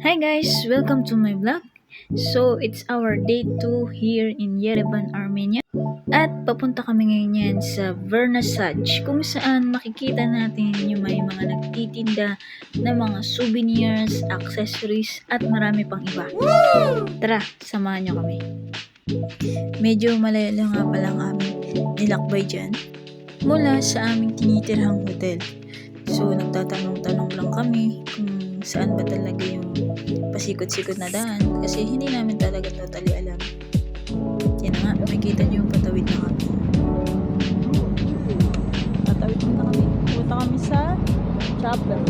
Hi guys! Welcome to my vlog. So, it's our day 2 here in Yerevan, Armenia. At papunta kami ngayon yan sa Vernissage kung saan makikita natin yung may mga nagtitinda na mga souvenirs, accessories at marami pang iba. Tara, samahan nyo kami. Medyo malayo nga pala ang aming nilakbay dyan mula sa aming tinitirhang hotel. So, nagtatanong-tanong lang kami kung saan ba talaga yung pasikot-sikot na daan kasi hindi namin talaga totally alam. Yan na nga, makikita nyo yung patawid na kami. Patawid na kami. Punta kami sa chapel.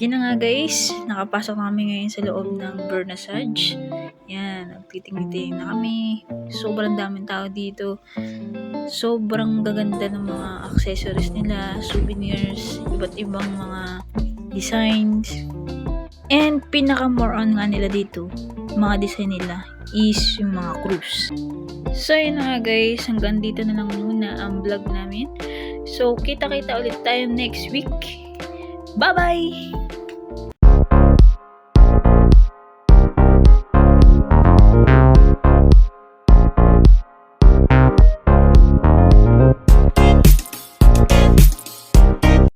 Yan na nga guys, nakapasok kami ngayon sa loob ng Vernissage. Yan, nagtiting-ting na kami. Sobrang daming tao dito. Sobrang gaganda ng mga accessories nila, souvenirs, iba't ibang mga designs. And pinaka more on nga nila dito, mga design nila is yung mga cruise. So yun na nga guys, hanggang dito na lang muna ang vlog namin. So kita-kita ulit tayo next week. Bye-bye!